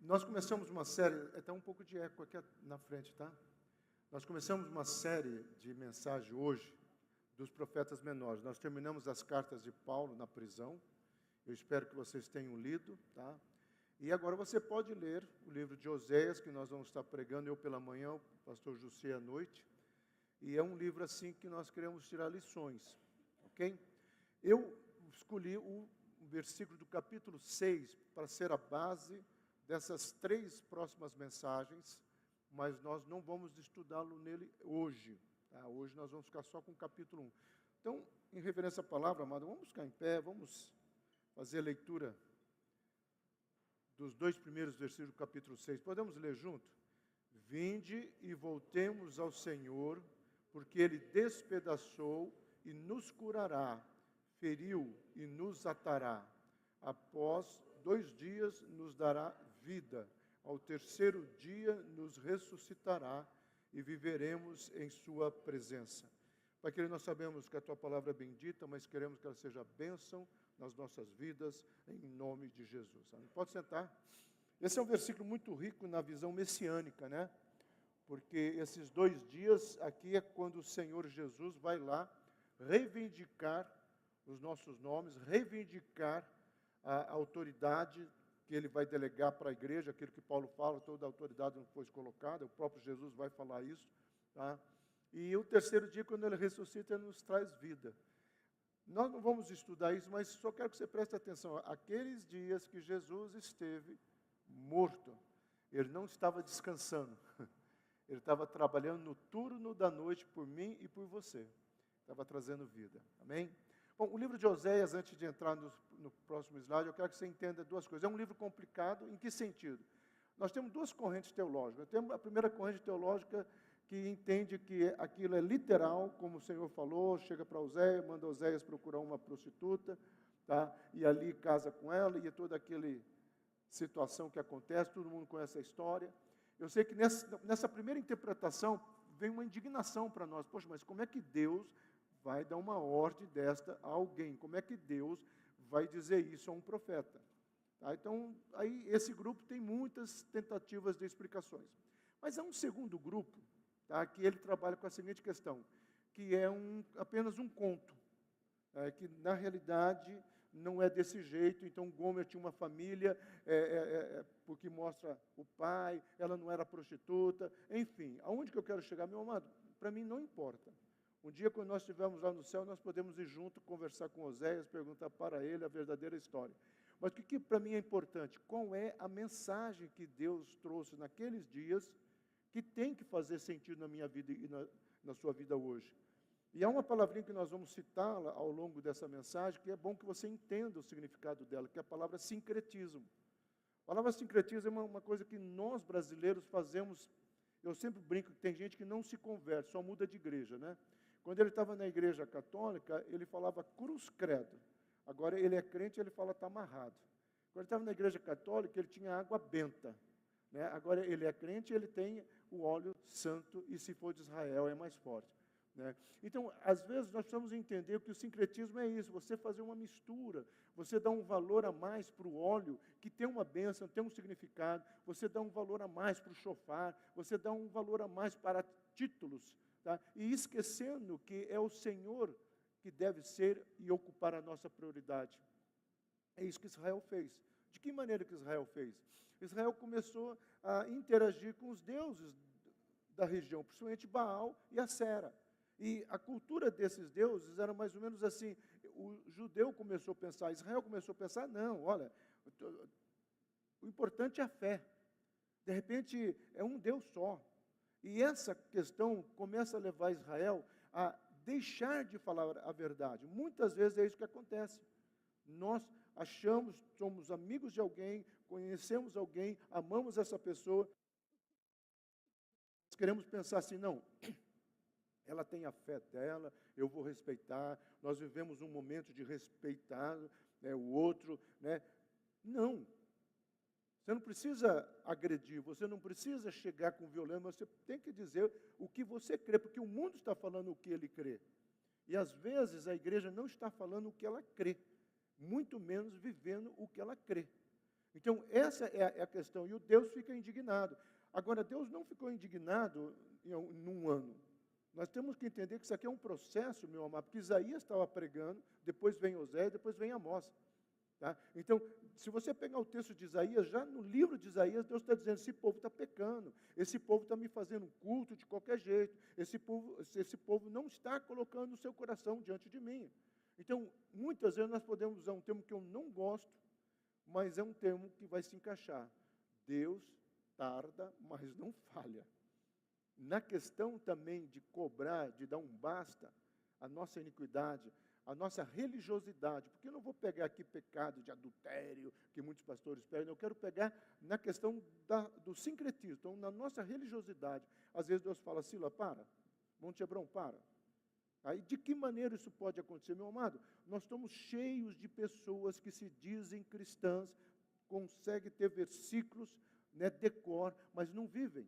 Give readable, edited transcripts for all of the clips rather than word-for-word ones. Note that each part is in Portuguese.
Nós começamos uma série, até um pouco de eco aqui na frente, tá? Nós começamos uma série de mensagem hoje dos profetas menores. Nós terminamos as cartas de Paulo na prisão. Eu espero que vocês tenham lido, tá? E agora você pode ler o livro de Oséias, que nós vamos estar pregando, eu pela manhã, o pastor José à noite. E é um livro assim que nós queremos tirar lições, ok? Eu escolhi o versículo do capítulo 6 para ser a base dessas três próximas mensagens, mas nós não vamos estudá-lo nele hoje. Tá? Hoje nós vamos ficar só com o capítulo 1. Então, em referência à palavra, amado, vamos ficar em pé, vamos fazer a leitura dos dois primeiros versículos do capítulo 6. Podemos ler junto? Vinde e voltemos ao Senhor, porque Ele despedaçou e nos curará, feriu e nos atará. Após 2 dias nos dará vida, ao terceiro dia nos ressuscitará e viveremos em sua presença. Pai querido, nós sabemos que a Tua palavra é bendita, mas queremos que ela seja bênção nas nossas vidas, em nome de Jesus. Amém? Pode sentar. Esse é um versículo muito rico na visão messiânica, né? Porque esses 2 dias aqui é quando o Senhor Jesus vai lá reivindicar os nossos nomes, reivindicar a autoridade que ele vai delegar para a igreja, aquilo que Paulo fala, toda a autoridade não foi colocada, o próprio Jesus vai falar isso. Tá? E o terceiro dia, quando ele ressuscita, ele nos traz vida. Nós não vamos estudar isso, mas só quero que você preste atenção. Aqueles dias que Jesus esteve morto, ele não estava descansando. Ele estava trabalhando no turno da noite por mim e por você. Estava trazendo vida. Amém? Bom, o livro de Oséias, antes de entrar no próximo slide, eu quero que você entenda duas coisas. É um livro complicado, em que sentido? Nós temos duas correntes teológicas. Temos a primeira corrente teológica que entende que aquilo é literal, como o Senhor falou, chega para Oséias, manda Oséias procurar uma prostituta, tá? E ali casa com ela, e é toda aquela situação que acontece, todo mundo conhece a história. Eu sei que nessa primeira interpretação vem uma indignação para nós. Poxa, mas como é que Deus vai dar uma ordem desta a alguém? Como é que Deus vai dizer isso a um profeta? Tá? Então, aí esse grupo tem muitas tentativas de explicações. Mas há um segundo grupo, tá, que ele trabalha com a seguinte questão, que é apenas um conto, que na realidade não é desse jeito. Então, Gomer tinha uma família, porque mostra o pai, ela não era prostituta, enfim. Aonde que eu quero chegar, meu amado? Para mim não importa. Um dia, quando nós estivermos lá no céu, nós podemos ir junto, conversar com Oséias, perguntar para ele a verdadeira história. Mas o que para mim é importante? Qual é a mensagem que Deus trouxe naqueles dias, que tem que fazer sentido na minha vida e na sua vida hoje? E há uma palavrinha que nós vamos citá-la ao longo dessa mensagem, que é bom que você entenda o significado dela, que é a palavra sincretismo. A palavra sincretismo é uma coisa que nós brasileiros fazemos. Eu sempre brinco que tem gente que não se converte, só muda de igreja, né? Quando ele estava na igreja católica, ele falava cruz credo. Agora ele é crente, ele fala está amarrado. Quando ele estava na igreja católica, ele tinha água benta. Né? Agora ele é crente, ele tem o óleo santo, e se for de Israel é mais forte. Né? Então, às vezes, nós precisamos entender que o sincretismo é isso, você fazer uma mistura, você dá um valor a mais para o óleo, que tem uma bênção, tem um significado, você dá um valor a mais para o chofar, você dá um valor a mais para títulos, tá? E esquecendo que é o Senhor que deve ser e ocupar a nossa prioridade. É isso que Israel fez. De que maneira que Israel fez? Israel começou a interagir com os deuses da região, principalmente Baal e Acera. E a cultura desses deuses era mais ou menos assim. O judeu começou a pensar, Israel começou a pensar, não, olha, o importante é a fé. De repente, é um Deus só. E essa questão começa a levar Israel a deixar de falar a verdade. Muitas vezes é isso que acontece. Nós achamos, somos amigos de alguém, conhecemos alguém, amamos essa pessoa. Nós queremos pensar assim, não, ela tem a fé dela, eu vou respeitar, nós vivemos um momento de respeitar, né, o outro. Né? Não. Você não precisa agredir, você não precisa chegar com violência, mas você tem que dizer o que você crê, porque o mundo está falando o que ele crê. E às vezes a igreja não está falando o que ela crê, muito menos vivendo o que ela crê. Então, essa é a questão. E o Deus fica indignado. Agora, Deus não ficou indignado num ano. Nós temos que entender que isso aqui é um processo, meu amado, porque Isaías estava pregando, depois vem Oséias, depois vem Amós. Tá? Então, se você pegar o texto de Isaías, já no livro de Isaías, Deus está dizendo, esse povo está pecando, esse povo está me fazendo culto de qualquer jeito, esse povo não está colocando o seu coração diante de mim. Então, muitas vezes nós podemos usar um termo que eu não gosto, mas é um termo que vai se encaixar. Deus tarda, mas não falha. Na questão também de cobrar, de dar um basta, a nossa iniquidade, a nossa religiosidade, porque eu não vou pegar aqui pecado de adultério, que muitos pastores pegam, eu quero pegar na questão do sincretismo. Então, na nossa religiosidade, às vezes Deus fala, Sila, para, Monte Hebron, para. Aí, de que maneira isso pode acontecer, meu amado? Nós estamos cheios de pessoas que se dizem cristãs, conseguem ter versículos, decor, mas não vivem.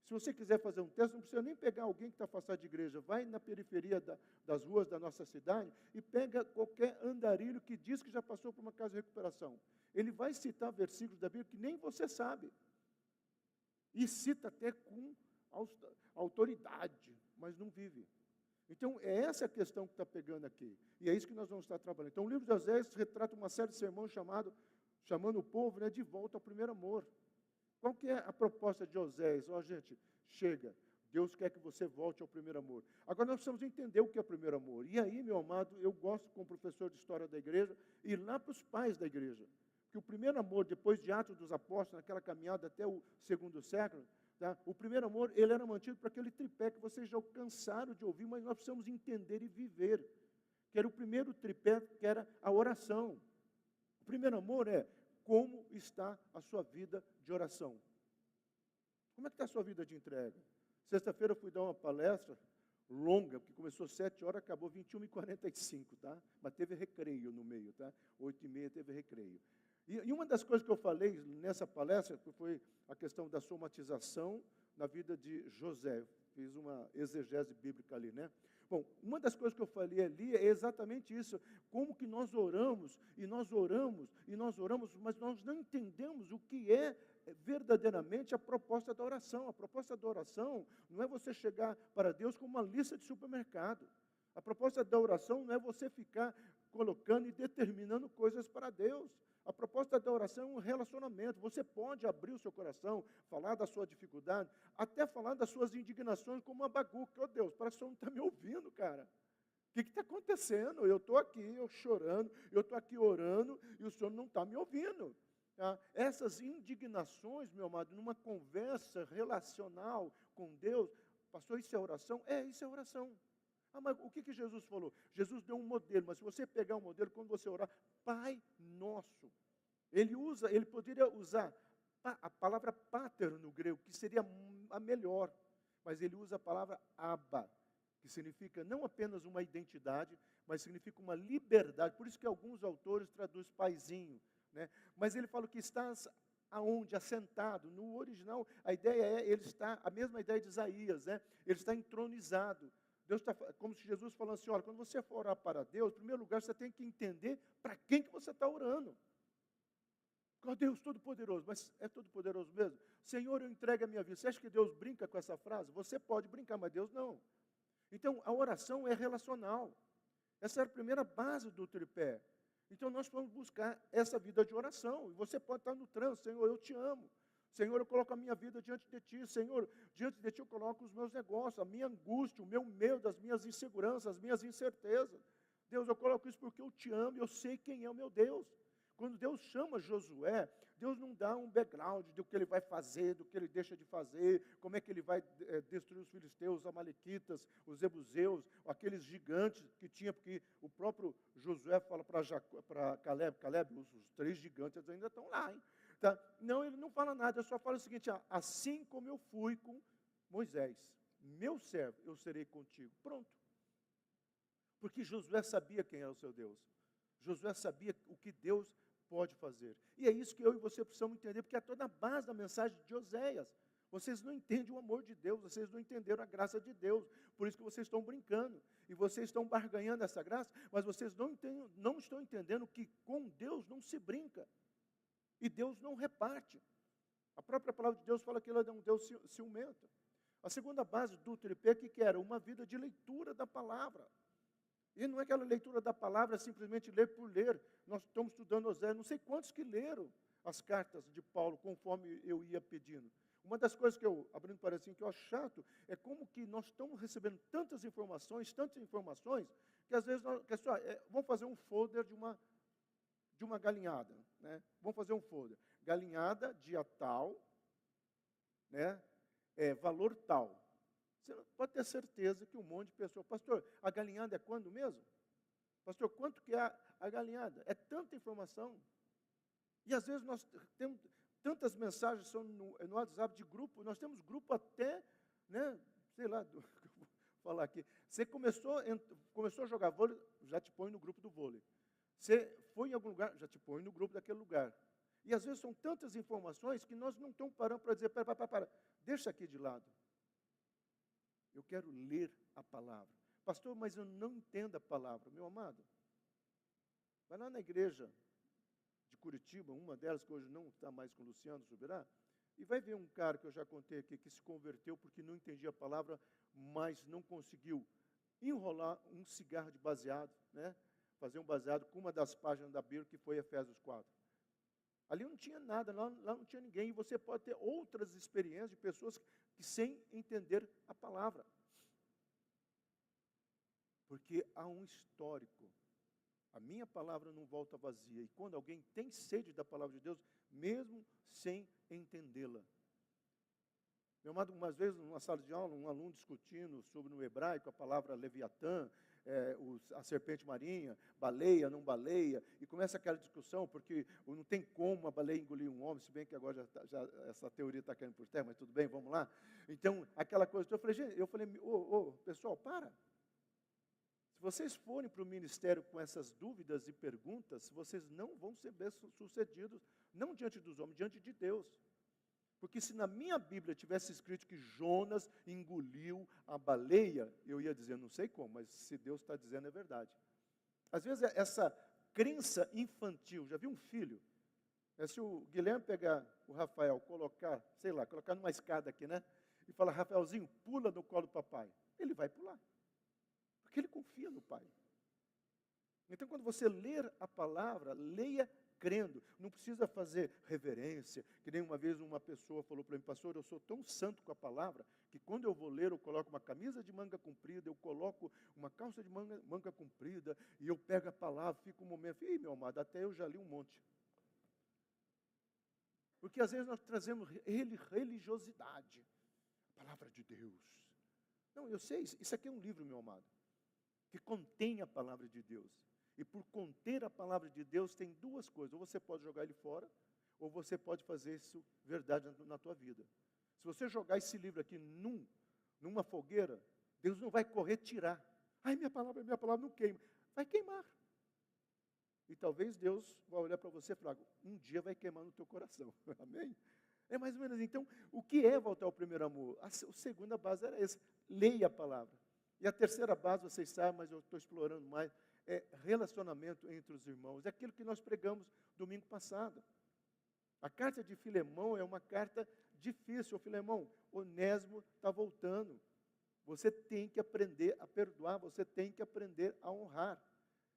Se você quiser fazer um teste, não precisa nem pegar alguém que está afastado de igreja. Vai na periferia das ruas da nossa cidade e pega qualquer andarilho que diz que já passou por uma casa de recuperação. Ele vai citar versículos da Bíblia que nem você sabe. E cita até com autoridade, mas não vive. Então, é essa a questão que está pegando aqui. E é isso que nós vamos estar trabalhando. Então, o livro de Oséias retrata uma série de sermões chamando o povo de volta ao primeiro amor. Qual que é a proposta de Oséias? Gente, chega. Deus quer que você volte ao primeiro amor. Agora, nós precisamos entender o que é o primeiro amor. E aí, meu amado, eu gosto, como professor de história da igreja, ir lá para os pais da igreja. Que o primeiro amor, depois de Atos dos Apóstolos, naquela caminhada até o segundo século, tá? O primeiro amor, ele era mantido para aquele tripé que vocês já cansaram de ouvir, mas nós precisamos entender e viver. Que era o primeiro tripé, que era a oração. O primeiro amor é como está a sua vida de oração. Como é que está a sua vida de entrega? Sexta-feira eu fui dar uma palestra longa, porque começou às 7 horas, acabou 21h45, tá? Mas teve recreio no meio, tá? 8h30 teve recreio. E uma das coisas que eu falei nessa palestra foi a questão da somatização na vida de José. Fiz uma exegese bíblica ali, né? Bom, uma das coisas que eu falei ali é exatamente isso. Como que nós oramos, e nós oramos, e nós oramos, mas nós não entendemos o que é verdadeiramente a proposta da oração. A proposta da oração não é você chegar para Deus com uma lista de supermercado. A proposta da oração não é você ficar colocando e determinando coisas para Deus. A proposta da oração é um relacionamento. Você pode abrir o seu coração, falar da sua dificuldade, até falar das suas indignações como Abacuque. Oh Deus, parece que o Senhor não está me ouvindo, cara. O que está acontecendo? Eu estou aqui, eu chorando, eu estou aqui orando e o Senhor não está me ouvindo. Tá? Essas indignações, meu amado, numa conversa relacional com Deus, pastor, isso é oração? Isso é oração. Mas o que Jesus falou? Jesus deu um modelo, mas se você pegar um modelo, quando você orar, Pai Nosso, ele poderia usar a palavra pater no grego, que seria a melhor, mas ele usa a palavra Abba, que significa não apenas uma identidade, mas significa uma liberdade. Por isso que alguns autores traduzem paizinho, né? Mas ele fala que estás aonde? Assentado. No original, a ideia ele está, a mesma ideia de Isaías, né? Ele está entronizado. Deus está, como se Jesus falando assim, olha, quando você for orar para Deus, em primeiro lugar, você tem que entender para quem que você está orando. Oh, Deus Todo-Poderoso, mas é Todo-Poderoso mesmo? Senhor, eu entrego a minha vida. Você acha que Deus brinca com essa frase? Você pode brincar, mas Deus não. Então, a oração é relacional. Essa é a primeira base do tripé. Então, nós vamos buscar essa vida de oração. E você pode estar no trânsito, Senhor, eu te amo. Senhor, eu coloco a minha vida diante de Ti. Senhor, diante de Ti eu coloco os meus negócios, a minha angústia, o meu medo, as minhas inseguranças, as minhas incertezas. Deus, eu coloco isso porque eu te amo e eu sei quem é o meu Deus. Quando Deus chama Josué, Deus não dá um background do que ele vai fazer, do que ele deixa de fazer, como é que ele vai destruir os filisteus, os amalequitas, os jebuseus, aqueles gigantes que tinha, porque o próprio Josué fala para Caleb, os 3 gigantes ainda estão lá, hein? Tá? Não, ele não fala nada, ele só fala o seguinte, assim como eu fui com Moisés, meu servo, eu serei contigo. Pronto. Porque Josué sabia quem era o seu Deus. Josué sabia o que Deus pode fazer. E é isso que eu e você precisamos entender, porque é toda a base da mensagem de Oséias. Vocês não entendem o amor de Deus, vocês não entenderam a graça de Deus, por isso que vocês estão brincando, e vocês estão barganhando essa graça, mas vocês não estão entendendo que com Deus não se brinca. E Deus não reparte. A própria palavra de Deus fala que Ele é um Deus ciumento. A segunda base do tripé, que era? Uma vida de leitura da palavra. E não é aquela leitura da palavra simplesmente ler por ler. Nós estamos estudando Oséias, não sei quantos que leram as cartas de Paulo, conforme eu ia pedindo. Uma das coisas que eu, abrindo parênteses, que eu acho chato, é como que nós estamos recebendo tantas informações, que às vezes, vamos fazer um folder de uma galinhada, né? Vamos fazer um folder. Galinhada, dia tal, né? Valor tal. Você pode ter certeza que um monte de pessoas... Pastor, a galinhada é quando mesmo? Pastor, quanto que é a galinhada? É tanta informação. E às vezes nós temos tantas mensagens são no WhatsApp de grupo, nós temos grupo até, né, sei lá, vou falar aqui. Você começou a jogar vôlei, já te põe no grupo do vôlei. Você foi em algum lugar, já te põe no grupo daquele lugar. E às vezes são tantas informações que nós não estamos parando para dizer, para, deixa aqui de lado. Eu quero ler a palavra. Pastor, mas eu não entendo a palavra. Meu amado, vai lá na igreja de Curitiba, uma delas que hoje não está mais com o Luciano Subirá, e vai ver um cara que eu já contei aqui, que se converteu porque não entendia a palavra, mas não conseguiu enrolar um cigarro de baseado, né? Fazer um baseado com uma das páginas da Bíblia, que foi Efésios 4. Ali não tinha nada, lá não tinha ninguém. E você pode ter outras experiências de pessoas que sem entender a palavra. Porque há um histórico. A minha palavra não volta vazia. E quando alguém tem sede da palavra de Deus, mesmo sem entendê-la. Meu amado, umas vezes, numa sala de aula, um aluno discutindo sobre no hebraico a palavra Leviatã, a serpente marinha, baleia, não baleia, e começa aquela discussão, porque não tem como a baleia engolir um homem, se bem que agora já essa teoria está caindo por terra, mas tudo bem, vamos lá. Então, aquela coisa, eu falei, pessoal, para. Se vocês forem para o ministério com essas dúvidas e perguntas, vocês não vão ser bem-sucedidos, não diante dos homens, diante de Deus. Porque se na minha Bíblia tivesse escrito que Jonas engoliu a baleia, eu ia dizer, não sei como, mas se Deus está dizendo é verdade. Às vezes essa crença infantil, já viu um filho? Se o Guilherme pegar o Rafael, colocar numa escada aqui, né? E falar, Rafaelzinho, pula no colo do papai. Ele vai pular. Porque ele confia no pai. Então, quando você ler a palavra, leia crendo. Não precisa fazer reverência. Que nem uma vez uma pessoa falou para mim, pastor, eu sou tão santo com a palavra, que quando eu vou ler, eu coloco uma camisa de manga comprida, eu coloco uma calça de manga comprida, e eu pego a palavra, fico um momento, ih, meu amado, até eu já li um monte. Porque às vezes nós trazemos religiosidade. A palavra de Deus. Não, eu sei, isso aqui é um livro, meu amado, que contém a palavra de Deus. E por conter a palavra de Deus, tem duas coisas. Ou você pode jogar ele fora, ou você pode fazer isso verdade na tua vida. Se você jogar esse livro aqui numa fogueira, Deus não vai correr tirar. Ai, minha palavra não queima. Vai queimar. E talvez Deus vai olhar para você e falar, um dia vai queimar no teu coração. Amém? É mais ou menos. Então, o que é voltar ao primeiro amor? A segunda base era essa. Leia a palavra. E a terceira base, vocês sabem, mas eu estou explorando mais, é relacionamento entre os irmãos. É aquilo que nós pregamos domingo passado. A carta de Filemão é uma carta difícil. Filemão, Onésimo está voltando. Você tem que aprender a perdoar, você tem que aprender a honrar.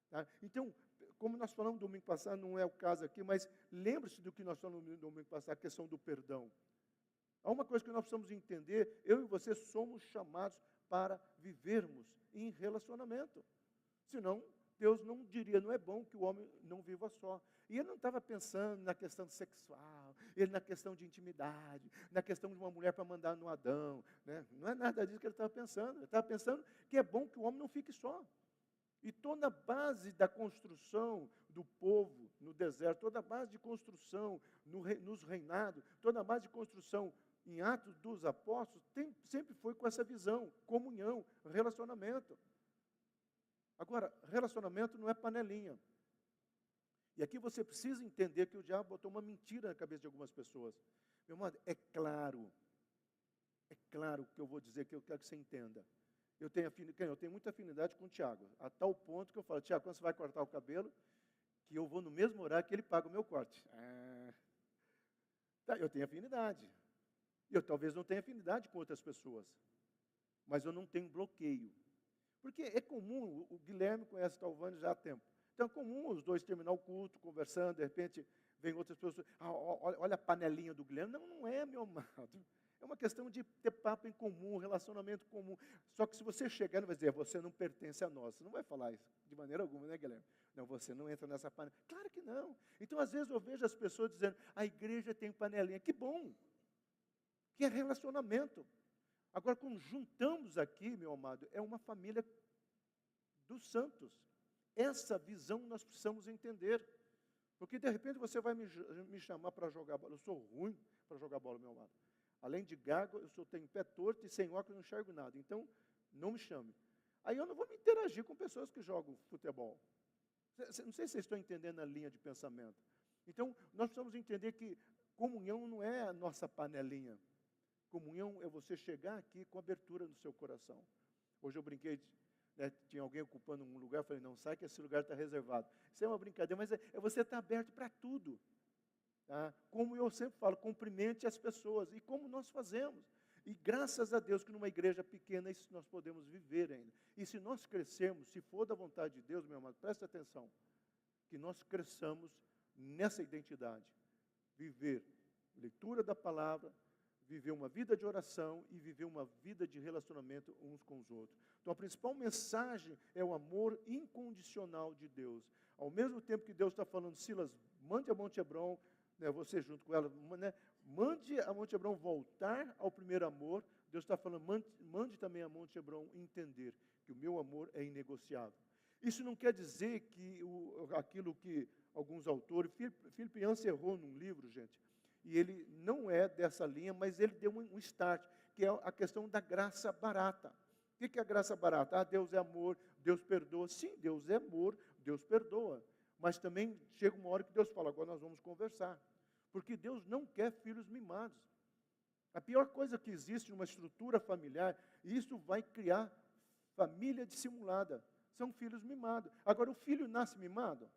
Tá? Então, como nós falamos domingo passado, não é o caso aqui, mas lembre-se do que nós falamos no domingo passado, a questão do perdão. Há uma coisa que nós precisamos entender, eu e você somos chamados para vivermos em relacionamento. Senão, Deus não diria, não é bom que o homem não viva só. E ele não estava pensando na questão sexual, ele na questão de intimidade, na questão de uma mulher para mandar no Adão. Né? Não é nada disso que ele estava pensando. Ele estava pensando que é bom que o homem não fique só. E toda a base da construção do povo no deserto, toda a base de construção nos reinados, toda a base de construção em Atos dos Apóstolos, sempre foi com essa visão, comunhão, relacionamento. Agora, relacionamento não é panelinha. E aqui você precisa entender que o diabo botou uma mentira na cabeça de algumas pessoas. Meu irmão, é claro que eu vou dizer, que eu quero que você entenda. Eu tenho muita afinidade com o Tiago, a tal ponto que eu falo, Tiago, quando você vai cortar o cabelo, que eu vou no mesmo horário que ele paga o meu corte. Tá, eu tenho afinidade. Eu talvez não tenha afinidade com outras pessoas, mas eu não tenho bloqueio. Porque é comum, o Guilherme conhece o Talvani já há tempo. Então é comum os dois terminar o culto, conversando, de repente vem outras pessoas, olha a panelinha do Guilherme. Não, não é, meu amado. É uma questão de ter papo em comum, relacionamento comum. Só que se você chegar e vai dizer, você não pertence a nós, você não vai falar isso de maneira alguma, né, Guilherme? Não, você não entra nessa panela. Claro que não. Então, às vezes, eu vejo as pessoas dizendo, a igreja tem panelinha. Que bom, que é relacionamento. Agora, quando juntamos aqui, meu amado, é uma família dos santos. Essa visão nós precisamos entender. Porque, de repente, você vai me chamar para jogar bola. Eu sou ruim para jogar bola, meu amado. Além de gago, eu tenho pé torto e sem óculos eu não enxergo nada. Então, não me chame. Aí eu não vou me interagir com pessoas que jogam futebol. Não sei se vocês estão entendendo a linha de pensamento. Então, nós precisamos entender que comunhão não é a nossa panelinha. Comunhão é você chegar aqui com abertura no seu coração. Hoje eu brinquei, né, tinha alguém ocupando um lugar, eu falei, não, sai que esse lugar está reservado. Isso é uma brincadeira, mas é você estar aberto para tudo. Tá? Como eu sempre falo, cumprimente as pessoas. E como nós fazemos. E graças a Deus que numa igreja pequena isso nós podemos viver ainda. E se nós crescermos, se for da vontade de Deus, meu amado, presta atenção, que nós cresçamos nessa identidade. Viver leitura da palavra, viver uma vida de oração e viver uma vida de relacionamento uns com os outros. Então a principal mensagem é o amor incondicional de Deus. Ao mesmo tempo que Deus está falando, Silas, mande a Monte Hebron, né, você junto com ela, né, mande a Monte Hebron voltar ao primeiro amor. Deus está falando, mande também a Monte Hebron entender que o meu amor é inegociável. Isso não quer dizer que aquilo que alguns autores, Philip Yancey errou num livro, gente, e ele não é dessa linha, mas ele deu um start, que é a questão da graça barata. O que é a graça barata? Ah, Deus é amor, Deus perdoa. Sim, Deus é amor, Deus perdoa. Mas também chega uma hora que Deus fala, agora nós vamos conversar. Porque Deus não quer filhos mimados. A pior coisa que existe numa estrutura familiar, e isso vai criar família dissimulada, são filhos mimados. Agora, o filho nasce mimado?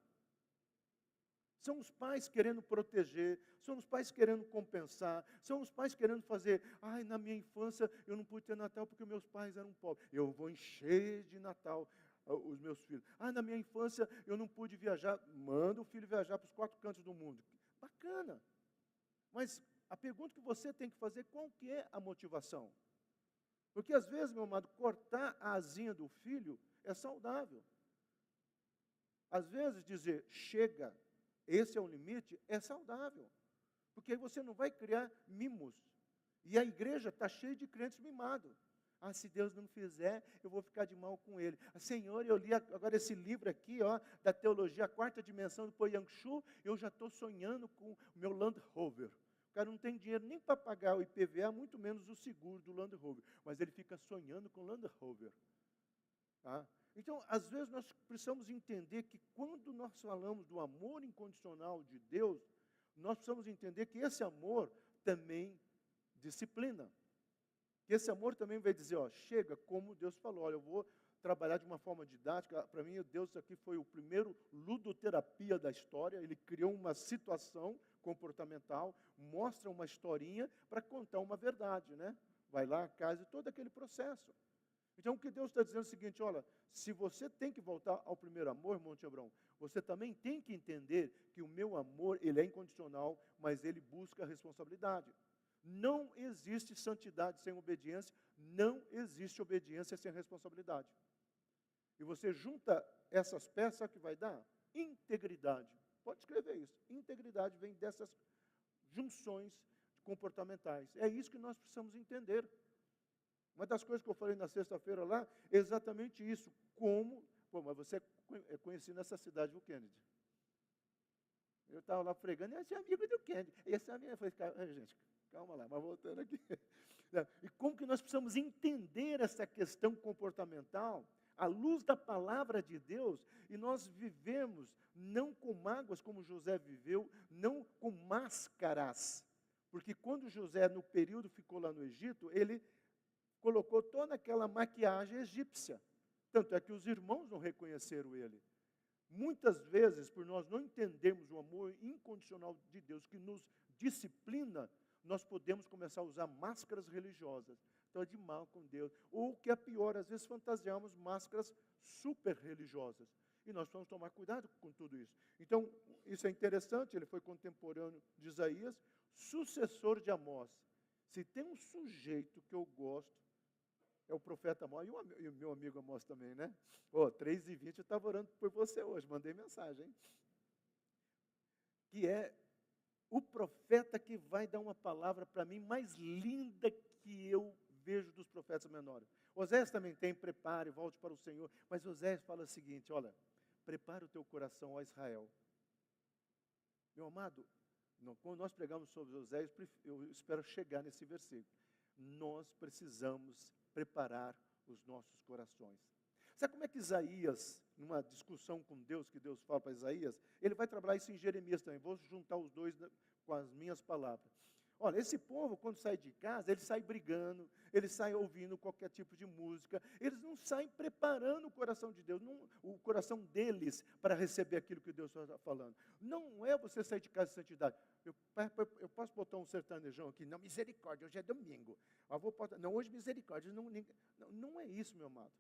São os pais querendo proteger, são os pais querendo compensar, são os pais querendo fazer, ai, na minha infância eu não pude ter Natal porque meus pais eram pobres. Eu vou encher de Natal os meus filhos. Ah, na minha infância eu não pude viajar. Manda o filho viajar para os 4 cantos do mundo. Bacana. Mas a pergunta que você tem que fazer, qual que é a motivação? Porque às vezes, meu amado, cortar a asinha do filho é saudável. Às vezes dizer, chega, esse é o limite, é saudável. Porque aí você não vai criar mimos. E a igreja está cheia de crentes mimados. Ah, se Deus não fizer, eu vou ficar de mal com ele. Ah, Senhor, eu li agora esse livro aqui, ó, da teologia, a 4ª dimensão do Po Yang Shu, eu já estou sonhando com o meu Land Rover. O cara não tem dinheiro nem para pagar o IPVA, muito menos o seguro do Land Rover. Mas ele fica sonhando com o Land Rover. Tá? Então, às vezes, nós precisamos entender que quando nós falamos do amor incondicional de Deus, nós precisamos entender que esse amor também disciplina. Que esse amor também vai dizer, ó, chega, como Deus falou, olha, eu vou trabalhar de uma forma didática. Para mim, Deus aqui foi o primeiro ludoterapia da história. Ele criou uma situação comportamental, mostra uma historinha para contar uma verdade, né? Vai lá a casa e todo aquele processo. Então, o que Deus está dizendo é o seguinte, olha, se você tem que voltar ao primeiro amor, Monte Hebron, você também tem que entender que o meu amor, ele é incondicional, mas ele busca a responsabilidade. Não existe santidade sem obediência, não existe obediência sem responsabilidade. E você junta essas peças, sabe o que vai dar? Integridade. Pode escrever isso. Integridade vem dessas junções comportamentais. É isso que nós precisamos entender. Uma das coisas que eu falei na sexta-feira lá, é exatamente isso. Como, mas você é conhecido nessa cidade, o Kennedy. Eu estava lá pregando, e esse é amigo do Kennedy. Esse é amigo, eu falei, gente, calma lá, mas voltando aqui. E como que nós precisamos entender essa questão comportamental, à luz da palavra de Deus, e nós vivemos não com mágoas como José viveu, não com máscaras. Porque quando José, no período, ficou lá no Egito, ele colocou toda aquela maquiagem egípcia. Tanto é que os irmãos não reconheceram ele. Muitas vezes, por nós não entendermos o amor incondicional de Deus, que nos disciplina, nós podemos começar a usar máscaras religiosas. Então, é de mal com Deus. Ou, o que é pior, às vezes fantasiamos máscaras super religiosas. E nós vamos tomar cuidado com tudo isso. Então, isso é interessante, ele foi contemporâneo de Isaías, sucessor de Amós. Se tem um sujeito que eu gosto, é o profeta Amós, e o meu amigo Amós também, né? 3h20 eu estava orando por você hoje, mandei mensagem, hein? Que é o profeta que vai dar uma palavra para mim mais linda que eu vejo dos profetas menores. Oséias também tem, prepare, volte para o Senhor. Mas Oséias fala o seguinte, olha, prepara o teu coração, ó Israel. Meu amado, quando nós pregamos sobre Oséias, eu espero chegar nesse versículo. Nós precisamos preparar os nossos corações. Sabe como é que Isaías, numa discussão com Deus, que Deus fala para Isaías, ele vai trabalhar isso em Jeremias também, vou juntar os dois com as minhas palavras. Olha, esse povo, quando sai de casa, ele sai brigando, ele sai ouvindo qualquer tipo de música, eles não saem preparando o coração de Deus, o coração deles para receber aquilo que Deus está falando. Não é você sair de casa de santidade. Eu posso botar um sertanejão aqui? Não, misericórdia, hoje é domingo. Não, hoje misericórdia. Não é isso, meu amado.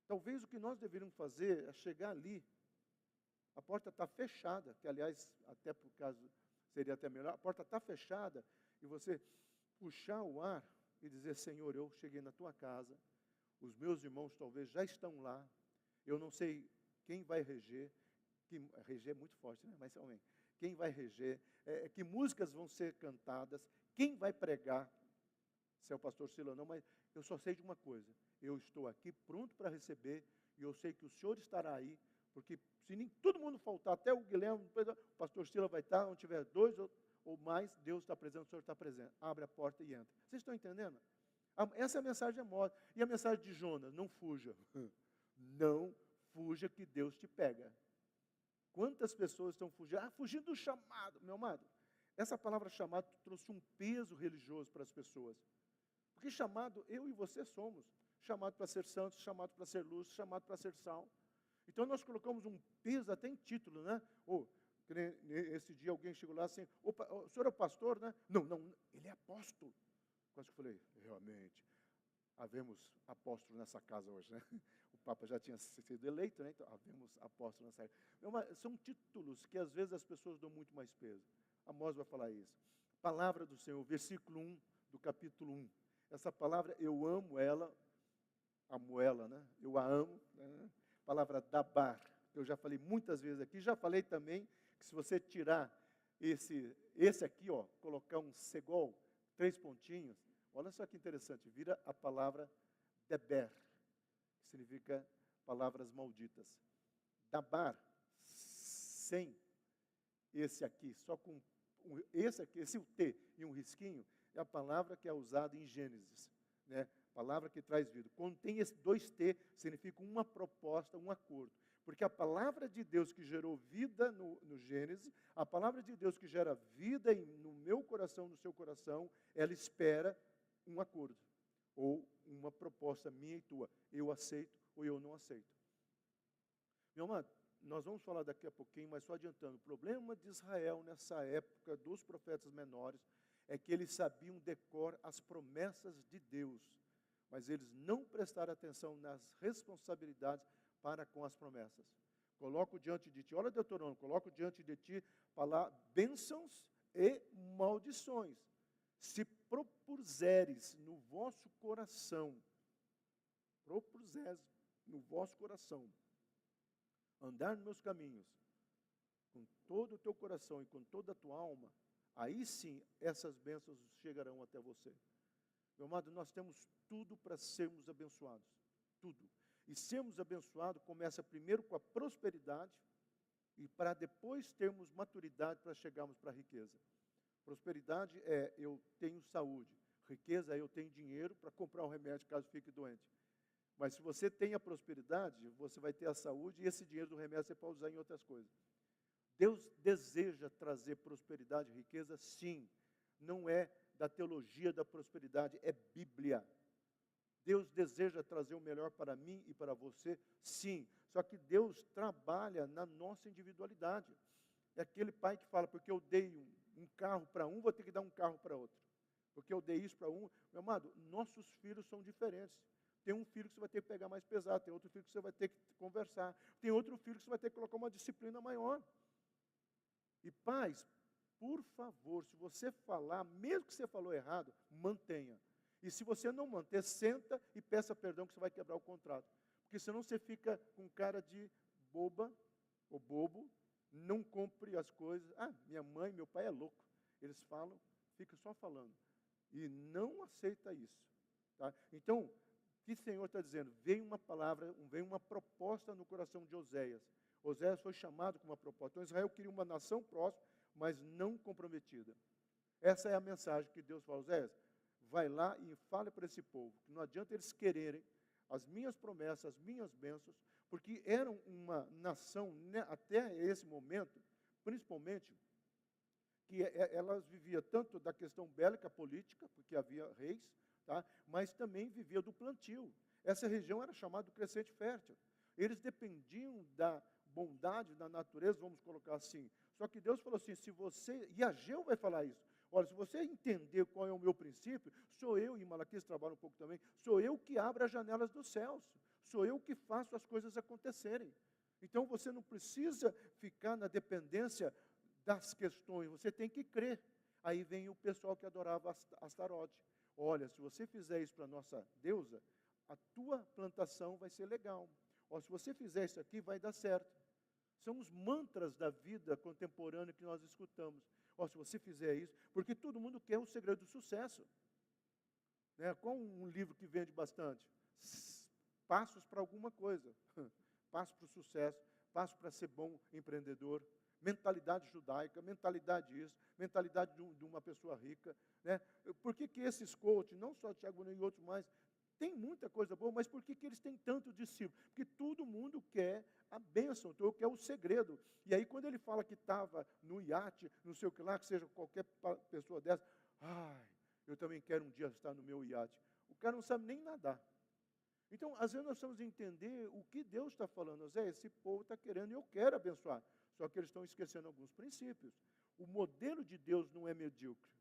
Talvez o que nós deveríamos fazer é chegar ali, a porta está fechada, que aliás, até por caso, seria até melhor, a porta está fechada, e você puxar o ar e dizer, Senhor, eu cheguei na tua casa, os meus irmãos talvez já estão lá, eu não sei quem vai reger, reger é muito forte, né? Mas amém. Quem vai reger, que músicas vão ser cantadas, quem vai pregar, se é o pastor Sila ou não, mas eu só sei de uma coisa, eu estou aqui pronto para receber, e eu sei que o Senhor estará aí, porque se nem todo mundo faltar, até o Guilherme, o pastor Sila vai estar, onde tiver 2 ou mais, Deus está presente, o Senhor está presente. Abre a porta e entra. Vocês estão entendendo? Essa é a mensagem de Amós. E a mensagem de Jonas, não fuja. Não fuja que Deus te pega. Quantas pessoas estão fugindo? Fugindo do chamado, meu amado. Essa palavra chamado trouxe um peso religioso para as pessoas. Porque chamado, eu e você somos. Chamado para ser santos, chamado para ser luz, chamado para ser sal. Então nós colocamos um peso até em título, né? Esse dia alguém chegou lá assim, o senhor é o pastor, né? Não, ele é apóstolo. Quase que eu falei, realmente, havemos apóstolo nessa casa hoje, né? O Papa já tinha sido eleito, né? Então, havemos apóstolo nessa casa. São títulos que às vezes as pessoas dão muito mais peso. Amós vai falar isso. Palavra do Senhor, versículo 1 do capítulo 1. Essa palavra, eu amo ela, né? Eu a amo, né? Palavra dabar, que eu já falei muitas vezes aqui, já falei também que se você tirar esse aqui, ó, colocar um segol, 3 pontinhos, olha só que interessante, vira a palavra deber, que significa palavras malditas. Dabar, sem esse aqui, só com esse aqui, esse o T e um risquinho, é a palavra que é usada em Gênesis, né? Palavra que traz vida. Quando tem esse 2T, significa uma proposta, um acordo. Porque a palavra de Deus que gerou vida no Gênesis, a palavra de Deus que gera vida no meu coração, no seu coração, ela espera um acordo. Ou uma proposta minha e tua. Eu aceito ou eu não aceito. Meu amado, nós vamos falar daqui a pouquinho, mas só adiantando. O problema de Israel nessa época dos profetas menores é que eles sabiam decor as promessas de Deus, mas eles não prestaram atenção nas responsabilidades para com as promessas. Coloco diante de ti, olha Deuteronômio, coloco diante de ti bênçãos e maldições. Se propuseres no vosso coração, andar nos meus caminhos, com todo o teu coração e com toda a tua alma, aí sim essas bênçãos chegarão até você. Meu amado, nós temos tudo para sermos abençoados. Tudo. E sermos abençoados começa primeiro com a prosperidade e para depois termos maturidade para chegarmos para a riqueza. Prosperidade é eu tenho saúde. Riqueza é eu tenho dinheiro para comprar um remédio caso fique doente. Mas se você tem a prosperidade, você vai ter a saúde e esse dinheiro do remédio você pode usar em outras coisas. Deus deseja trazer prosperidade e riqueza? Sim. Não é da teologia da prosperidade, é Bíblia. Deus deseja trazer o melhor para mim e para você? Sim. Só que Deus trabalha na nossa individualidade. É aquele pai que fala, porque eu dei um carro para um, vou ter que dar um carro para outro. Porque eu dei isso para um. Meu amado, nossos filhos são diferentes. Tem um filho que você vai ter que pegar mais pesado, tem outro filho que você vai ter que conversar, tem outro filho que você vai ter que colocar uma disciplina maior. E pais, por favor, se você falar, mesmo que você falou errado, mantenha. E se você não manter, senta e peça perdão que você vai quebrar o contrato. Porque senão você fica com cara de boba ou bobo, não cumpre as coisas. Ah, minha mãe, meu pai é louco. Eles falam, fica só falando. E não aceita isso. Tá? Então, o que o Senhor está dizendo? Veio uma palavra, veio uma proposta no coração de Oséias. Oséias foi chamado com uma proposta. Então, Israel queria uma nação próxima, mas não comprometida. Essa é a mensagem que Deus fala. Oséias, vai lá e fale para esse povo, que não adianta eles quererem as minhas promessas, as minhas bênçãos, porque eram uma nação, né, até esse momento, principalmente, que elas viviam tanto da questão bélica política, porque havia reis, tá, mas também vivia do plantio. Essa região era chamada de crescente fértil. Eles dependiam da bondade da natureza, vamos colocar assim. Só que Deus falou assim, se você, e Ageu vai falar isso, olha, se você entender qual é o meu princípio, sou eu, e Malaquias trabalha um pouco também, sou eu que abro as janelas dos céus, sou eu que faço as coisas acontecerem. Então você não precisa ficar na dependência das questões, você tem que crer. Aí vem o pessoal que adorava Astarote. Olha, se você fizer isso para a nossa deusa, a tua plantação vai ser legal. Ó, se você fizer isso aqui, vai dar certo. São os mantras da vida contemporânea que nós escutamos. Ó, se você fizer isso, porque todo mundo quer o segredo do sucesso. Né? Qual um livro que vende bastante? Passos para alguma coisa. Passos para o sucesso, passos para ser bom empreendedor, mentalidade judaica, mentalidade isso, mentalidade de uma pessoa rica. Né? Por que esses coaches, não só Tiago nem outros mais, tem muita coisa boa, mas por que eles têm tanto discípulo? Porque todo mundo quer a bênção, então quer o segredo. E aí quando ele fala que estava no iate, não sei o que lá, que seja qualquer pessoa dessa, ai, eu também quero um dia estar no meu iate. O cara não sabe nem nadar. Então, às vezes nós precisamos entender o que Deus está falando. Zé, esse povo está querendo e eu quero abençoar. Só que eles estão esquecendo alguns princípios. O modelo de Deus não é medíocre.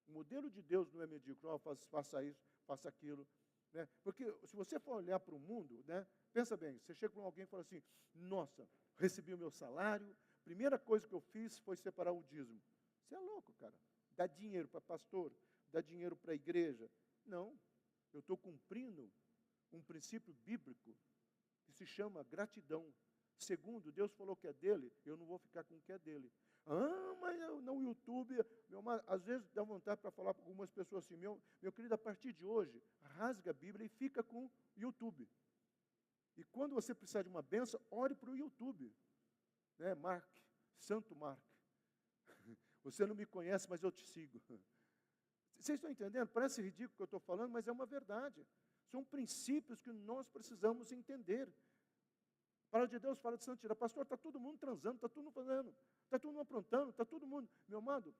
O modelo de Deus não é medíocre. Oh, faça isso, faça aquilo. Né? Porque se você for olhar para o mundo, né, pensa bem, você chega para alguém e fala assim, nossa, recebi o meu salário, primeira coisa que eu fiz foi separar o dízimo. Você é louco, cara. Dá dinheiro para pastor, dá dinheiro para a igreja. Não, eu estou cumprindo um princípio bíblico que se chama gratidão. Segundo, Deus falou que é dele, eu não vou ficar com o que é dele. Ah, mas no YouTube, às vezes dá vontade para falar para algumas pessoas assim, meu querido, a partir de hoje, rasga a Bíblia e fica com o YouTube. E quando você precisar de uma benção, ore para o YouTube. Né? Mark, Santo Mark. Você não me conhece, mas eu te sigo. Vocês estão entendendo? Parece ridículo o que eu estou falando, mas é uma verdade. São princípios que nós precisamos entender. A palavra de Deus fala de santidade. Pastor, está todo mundo transando, está todo mundo fazendo, está todo mundo aprontando, está todo mundo. Meu amado,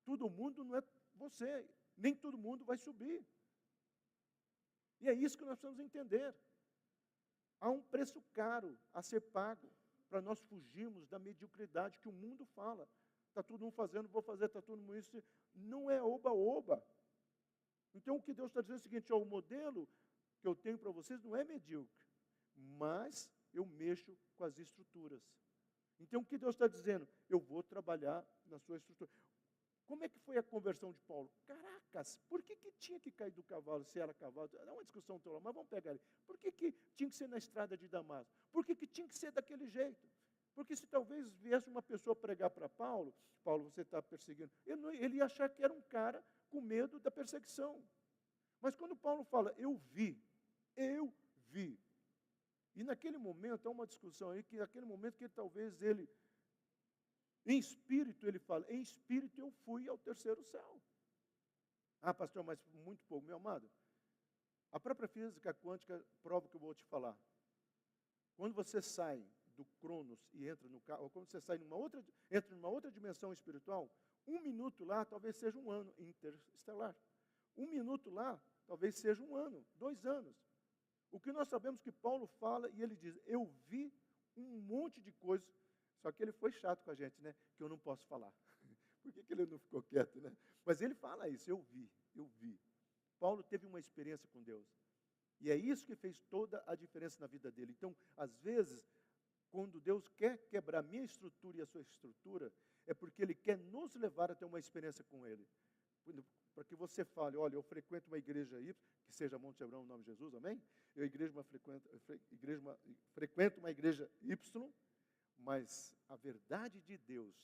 todo mundo não é você, nem todo mundo vai subir. E é isso que nós precisamos entender. Há um preço caro a ser pago para nós fugirmos da mediocridade que o mundo fala. Está todo mundo fazendo, vou fazer, está todo mundo isso. Não é oba-oba. Então, o que Deus está dizendo é o seguinte, ó, o modelo que eu tenho para vocês não é medíocre, mas eu mexo com as estruturas. Então, o que Deus está dizendo? Eu vou trabalhar na sua estrutura. Como é que foi a conversão de Paulo? Caracas, por que tinha que cair do cavalo, se era cavalo? É uma discussão toda, mas vamos pegar ele. Por que tinha que ser na estrada de Damasco? Por que tinha que ser daquele jeito? Porque se talvez viesse uma pessoa pregar para Paulo, você está perseguindo, ele ia achar que era um cara com medo da perseguição. Mas quando Paulo fala, eu vi, e naquele momento, há uma discussão aí, que naquele momento que talvez ele, em espírito, ele fala, em espírito eu fui ao terceiro céu. Ah, pastor, mas muito pouco, meu amado. A própria física quântica prova o que eu vou te falar. Quando você sai do Cronos e entra no carro, ou quando você sai entra numa outra dimensão espiritual, 1 minuto lá talvez seja um ano interestelar. 1 minuto lá talvez seja 1 ano, 2 anos. O que nós sabemos que Paulo fala, e ele diz, eu vi um monte de coisas, só que ele foi chato com a gente, né? Que eu não posso falar. Por que ele não ficou quieto, né? Mas ele fala isso, eu vi. Paulo teve uma experiência com Deus. E é isso que fez toda a diferença na vida dele. Então, às vezes, quando Deus quer quebrar a minha estrutura e a sua estrutura, é porque Ele quer nos levar a ter uma experiência com Ele. Para que você fale, olha, eu frequento uma igreja Y, que seja Monte Hebrão, em nome de Jesus, amém? Frequento uma igreja Y, mas a verdade de Deus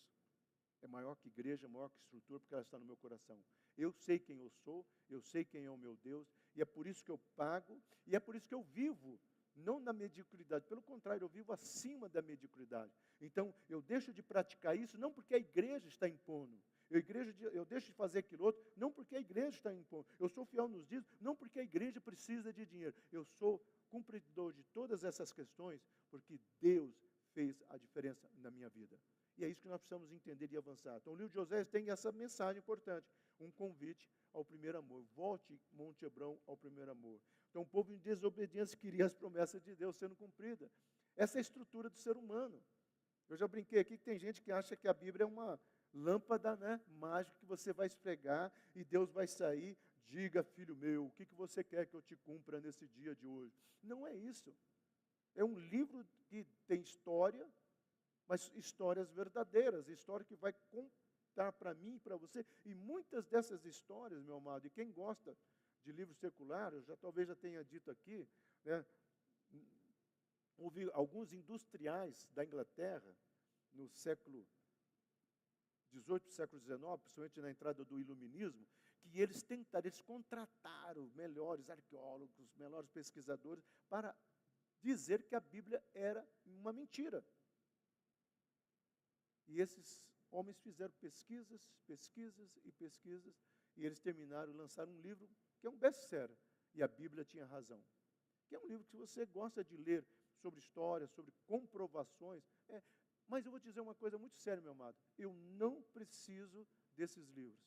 é maior que igreja, maior que estrutura, porque ela está no meu coração. Eu sei quem eu sou, eu sei quem é o meu Deus, e é por isso que eu pago, e é por isso que eu vivo, não na mediocridade, pelo contrário, eu vivo acima da mediocridade. Então, eu deixo de praticar isso, não porque a igreja está impondo, eu deixo de fazer aquilo outro, não porque a igreja está impondo, eu sou fiel nos dízimos, não porque a igreja precisa de dinheiro, eu sou cumpridor de todas essas questões, porque Deus fez a diferença na minha vida. E é isso que nós precisamos entender e avançar. Então, o livro de Oséias tem essa mensagem importante, um convite ao primeiro amor. Volte, Monte Hebrão, ao primeiro amor. Então, o povo em desobediência queria as promessas de Deus sendo cumpridas. Essa é a estrutura do ser humano. Eu já brinquei aqui que tem gente que acha que a Bíblia é uma lâmpada, né, mágica que você vai esfregar e Deus vai sair. Diga, filho meu, o que você quer que eu te cumpra nesse dia de hoje? Não é isso. É um livro que tem história, mas histórias verdadeiras, história que vai contar para mim e para você. E muitas dessas histórias, meu amado, e quem gosta de livro secular, eu talvez já tenha dito aqui, né, houve alguns industriais da Inglaterra, no século XVIII, século XIX, principalmente na entrada do iluminismo, que eles contrataram melhores arqueólogos, melhores pesquisadores, para dizer que a Bíblia era uma mentira. E esses homens fizeram pesquisas, e eles terminaram, lançaram um livro que é um best-seller, e a Bíblia tinha razão. Que é um livro que você gosta de ler sobre história, sobre comprovações. Mas eu vou te dizer uma coisa muito séria, meu amado. Eu não preciso desses livros,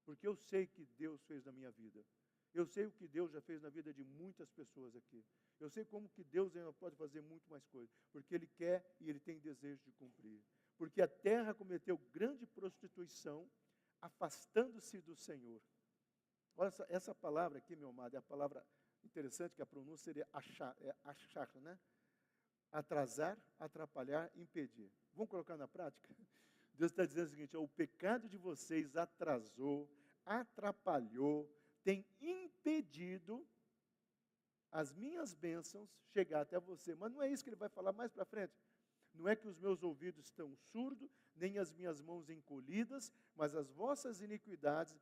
porque eu sei o que Deus fez na minha vida. Eu sei o que Deus já fez na vida de muitas pessoas aqui. Eu sei como que Deus ainda pode fazer muito mais coisas, porque Ele quer e Ele tem desejo de cumprir. Porque a terra cometeu grande prostituição, afastando-se do Senhor. Olha essa palavra aqui, meu amado, é a palavra interessante, que a pronúncia seria achar, né? Atrasar, atrapalhar, impedir. Vamos colocar na prática? Deus está dizendo o seguinte, o pecado de vocês atrasou, atrapalhou, tem impedido as minhas bênçãos chegar até você. Mas não é isso que ele vai falar mais para frente. Não é que os meus ouvidos estão surdos, nem as minhas mãos encolhidas, mas as vossas iniquidades,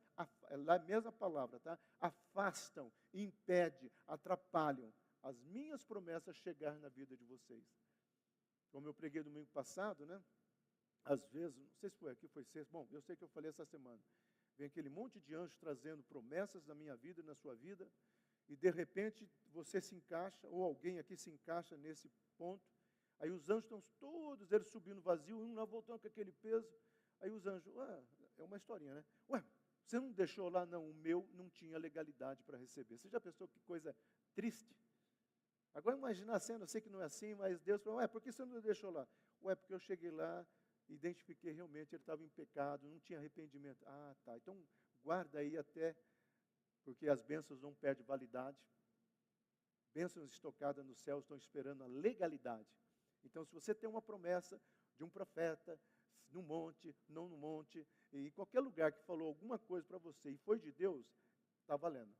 lá é a mesma palavra, tá? Afastam, impedem, atrapalham as minhas promessas chegar na vida de vocês. Como eu preguei domingo passado, né? Às vezes, não sei se foi aqui, foi sexta, bom, eu sei que eu falei essa semana, vem aquele monte de anjos trazendo promessas na minha vida e na sua vida, e de repente você se encaixa, ou alguém aqui se encaixa nesse ponto. Aí os anjos estão todos, eles subindo vazio, um lá voltando com aquele peso. Aí os anjos, é uma historinha, né? Você não deixou lá? Não, o meu não tinha legalidade para receber. Você já pensou que coisa triste? Agora imagina a cena, eu sei que não é assim, mas Deus falou, por que você não deixou lá? Porque eu cheguei lá, identifiquei realmente, ele estava em pecado, não tinha arrependimento. Tá, então guarda aí até, porque as bênçãos não perdem validade. Bênçãos estocadas no céu estão esperando a legalidade. Então, se você tem uma promessa de um profeta, no monte, não no monte, e em qualquer lugar que falou alguma coisa para você e foi de Deus, está valendo.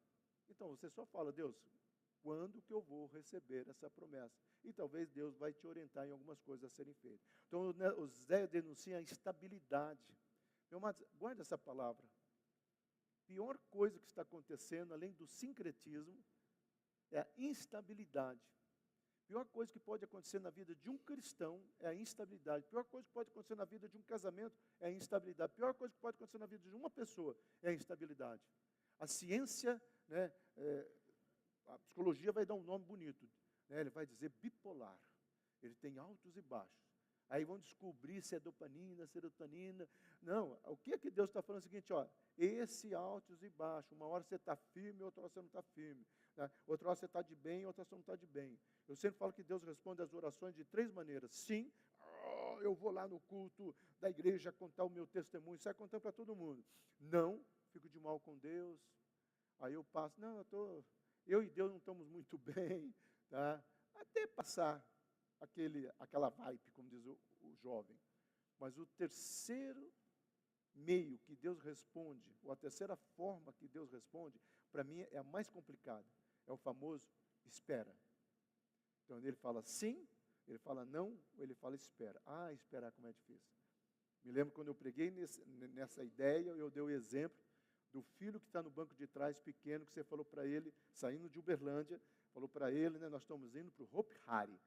Então, você só fala, Deus, quando que eu vou receber essa promessa? E talvez Deus vai te orientar em algumas coisas a serem feitas. Então, o Zé denuncia a instabilidade. Meu amado, guarda essa palavra. Pior coisa que está acontecendo, além do sincretismo, é a instabilidade. A pior coisa que pode acontecer na vida de um cristão é a instabilidade. A pior coisa que pode acontecer na vida de um casamento é a instabilidade. A pior coisa que pode acontecer na vida de uma pessoa é a instabilidade. A ciência, né, a psicologia vai dar um nome bonito. Né, ele vai dizer bipolar. Ele tem altos e baixos. Aí vão descobrir se é dopamina, serotonina. Não, o que é que Deus está falando? É o seguinte, esse altos e baixos. Uma hora você está firme, outra hora você não está firme. Né? Outra hora você está de bem, outra hora você não está de bem. Eu sempre falo que Deus responde às orações de 3 maneiras. Sim, eu vou lá no culto da igreja contar o meu testemunho, sai contando para todo mundo. Não, fico de mal com Deus. Aí eu passo, não, eu e Deus não estamos muito bem, tá? Até passar aquela vibe, como diz o jovem. Mas o terceiro meio que Deus responde, ou a terceira forma que Deus responde, para mim é a mais complicada. É o famoso espera. Então ele fala sim, ele fala não, ou ele fala espera. Ah, esperar como é difícil. Me lembro quando eu preguei nessa ideia, eu dei o exemplo do filho que está no banco de trás, pequeno, que você falou para ele, saindo de Uberlândia, falou para ele, né, nós estamos indo para o Hopi Hari.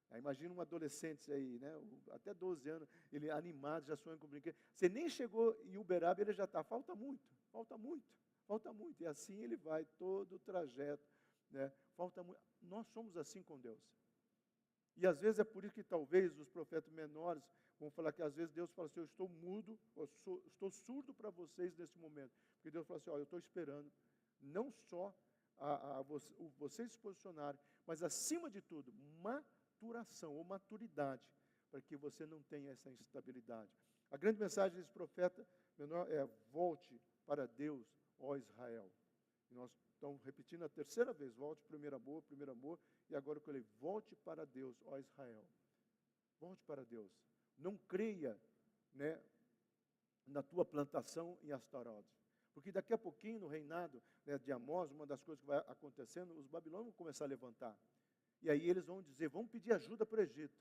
Aí imagina um adolescente aí, né, até 12 anos, ele animado, já sonha com brinquedo. Você nem chegou em Uberaba, ele já está, falta muito, falta muito, falta muito. E assim ele vai todo o trajeto, né, falta muito. Nós somos assim com Deus. E às vezes é por isso que talvez os profetas menores vão falar que às vezes Deus fala assim, eu estou mudo, estou surdo para vocês nesse momento. Porque Deus fala assim, eu estou esperando não só vocês se posicionarem, mas acima de tudo, maturação ou maturidade, para que você não tenha essa instabilidade. A grande mensagem desse profeta menor é, volte para Deus, ó Israel. E nós estamos repetindo a terceira vez, volte primeiro amor, e agora eu falei, volte para Deus, ó Israel. Volte para Deus. Não creia, né, na tua plantação em Astarote. Porque daqui a pouquinho, no reinado, né, de Amós, uma das coisas que vai acontecendo, os babilônios vão começar a levantar. E aí eles vão dizer, vamos pedir ajuda para o Egito.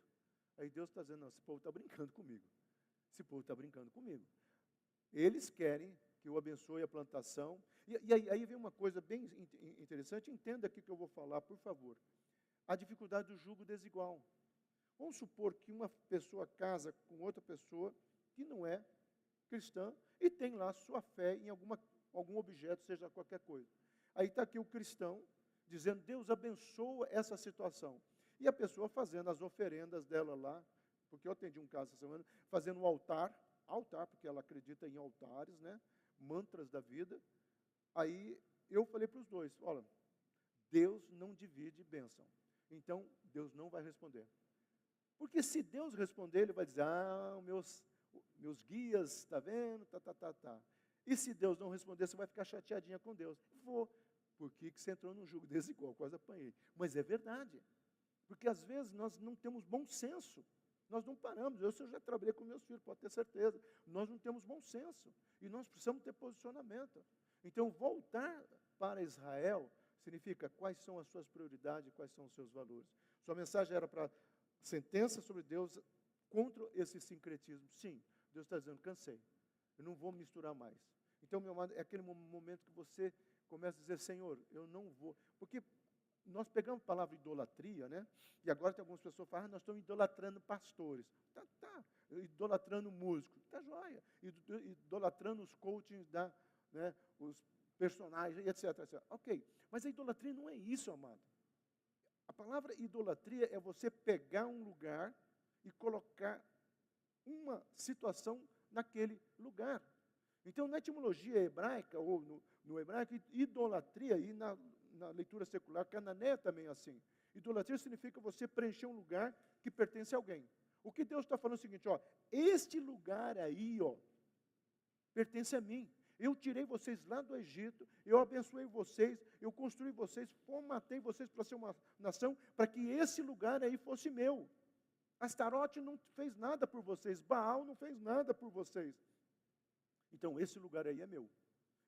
Aí Deus está dizendo, não, esse povo está brincando comigo. Esse povo está brincando comigo. Eles querem que eu abençoe a plantação. E aí vem uma coisa bem interessante, entenda aqui que eu vou falar, por favor. A dificuldade do jugo desigual. Vamos supor que uma pessoa casa com outra pessoa que não é cristã e tem lá sua fé em algum objeto, seja qualquer coisa. Aí está aqui o cristão dizendo, Deus abençoa essa situação. E a pessoa fazendo as oferendas dela lá, porque eu atendi um caso essa semana, fazendo um altar, porque ela acredita em altares, né? Mantras da vida. Aí eu falei para os dois, olha, Deus não divide bênção. Então, Deus não vai responder. Porque se Deus responder, Ele vai dizer, meus guias, está vendo? Tá. E se Deus não responder, você vai ficar chateadinha com Deus. Vou. Por que você entrou num jugo desigual? Quase apanhei. Mas é verdade. Porque às vezes nós não temos bom senso. Nós não paramos. Eu já trabalhei com meus filhos, pode ter certeza. Nós não temos bom senso. E nós precisamos ter posicionamento. Então, voltar para Israel significa quais são as suas prioridades, quais são os seus valores. Sua mensagem era para sentença sobre Deus contra esse sincretismo. Sim, Deus está dizendo, cansei. Eu não vou misturar mais. Então, meu amado, é aquele momento que você começa a dizer, Senhor, eu não vou. Porque nós pegamos a palavra idolatria, né? E agora tem algumas pessoas que falam, nós estamos idolatrando pastores. Tá. Idolatrando músicos. Tá joia. Idolatrando os coachings, né, os personagens, etc. Ok. Mas a idolatria não é isso, amado. A palavra idolatria é você pegar um lugar e colocar uma situação naquele lugar. Então, na etimologia hebraica, ou no hebraico, idolatria, e na leitura secular cananeia também é assim. Idolatria significa você preencher um lugar que pertence a alguém. O que Deus está falando é o seguinte, este lugar aí, pertence a mim. Eu tirei vocês lá do Egito, eu abençoei vocês, eu construí vocês, formatei vocês para ser uma nação, para que esse lugar aí fosse meu. Astarote não fez nada por vocês, Baal não fez nada por vocês. Então, esse lugar aí é meu.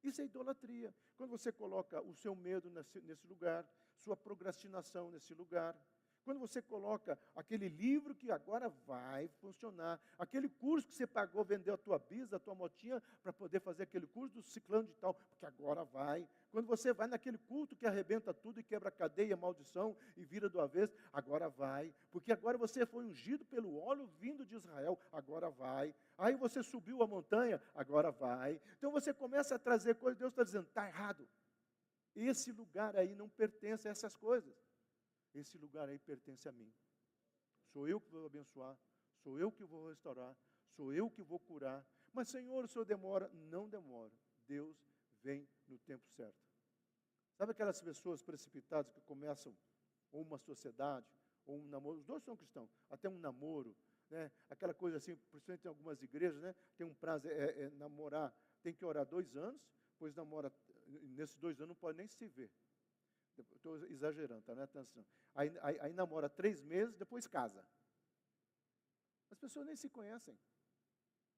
Isso é idolatria. Quando você coloca o seu medo nesse lugar, sua procrastinação nesse lugar, quando você coloca aquele livro que agora vai funcionar, aquele curso que você pagou, vendeu a tua bisa, a tua motinha, para poder fazer aquele curso do ciclano de tal, porque agora vai. Quando você vai naquele culto que arrebenta tudo e quebra a cadeia, maldição e vira do avesso, agora vai. Porque agora você foi ungido pelo óleo vindo de Israel, agora vai. Aí você subiu a montanha, agora vai. Então você começa a trazer coisas, Deus está dizendo, está errado. Esse lugar aí não pertence a essas coisas. Esse lugar aí pertence a mim. Sou eu que vou abençoar, sou eu que vou restaurar, sou eu que vou curar. Mas, Senhor, o Senhor demora? Não demora. Deus vem no tempo certo. Sabe aquelas pessoas precipitadas que começam ou uma sociedade, ou um namoro, os dois são cristãos, até um namoro, né? Aquela coisa assim, principalmente em algumas igrejas, né? Tem um prazo, namorar, tem que orar 2 anos, pois namora, nesses 2 anos não pode nem se ver. Estou exagerando, tá? Não é atenção. Aí namora 3 meses, depois casa. As pessoas nem se conhecem.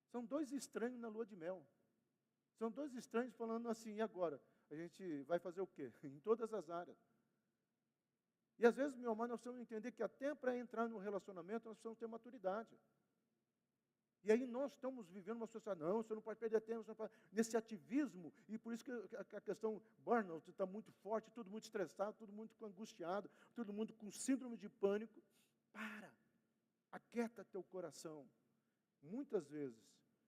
São 2 estranhos na lua de mel. São 2 estranhos falando assim, e agora? A gente vai fazer o quê? Em todas as áreas. E às vezes, meu amado, nós precisamos entender que até para entrar no relacionamento, nós precisamos ter maturidade. E aí nós estamos vivendo uma sociedade, não, você não pode perder tempo, você não pode... nesse ativismo, e por isso que a questão burnout está muito forte, todo mundo estressado, todo mundo angustiado, todo mundo com síndrome de pânico. Para, aquieta teu coração. Muitas vezes,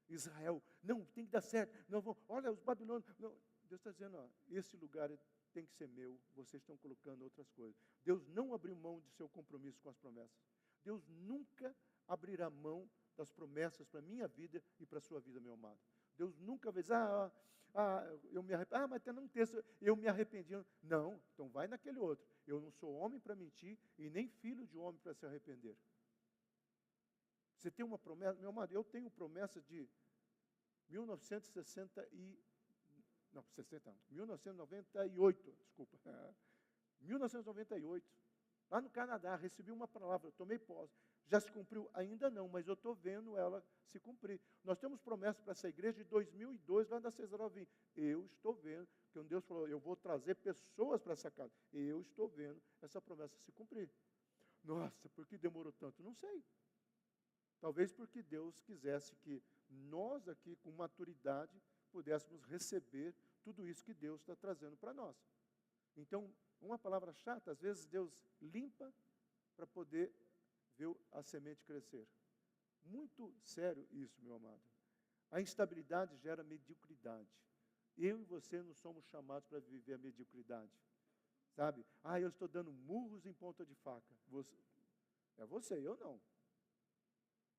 Israel, não, tem que dar certo, não vão, olha os babilônios, não. Deus está dizendo, ó, esse lugar tem que ser meu, vocês estão colocando outras coisas. Deus não abriu mão de seu compromisso com as promessas. Deus nunca abrirá mão das promessas para a minha vida e para a sua vida, meu amado. Deus nunca vai dizer, eu me arrependi, mas tem um texto, eu me arrependi. Não, então vai naquele outro. Eu não sou homem para mentir e nem filho de homem para se arrepender. Você tem uma promessa, meu amado, eu tenho promessa de 1998, desculpa. 1998. Lá no Canadá, recebi uma palavra, tomei posse. Já se cumpriu? Ainda não, mas eu estou vendo ela se cumprir. Nós temos promessa para essa igreja de 2002, lá da Cesarovim. Eu estou vendo, que Deus falou, eu vou trazer pessoas para essa casa. Eu estou vendo essa promessa se cumprir. Nossa, por que demorou tanto? Não sei. Talvez porque Deus quisesse que nós aqui, com maturidade, pudéssemos receber tudo isso que Deus está trazendo para nós. Então, uma palavra chata, às vezes Deus limpa para poder ver a semente crescer. Muito sério isso, meu amado. A instabilidade gera mediocridade. Eu e você não somos chamados para viver a mediocridade. Sabe? Eu estou dando murros em ponta de faca. É você, eu não.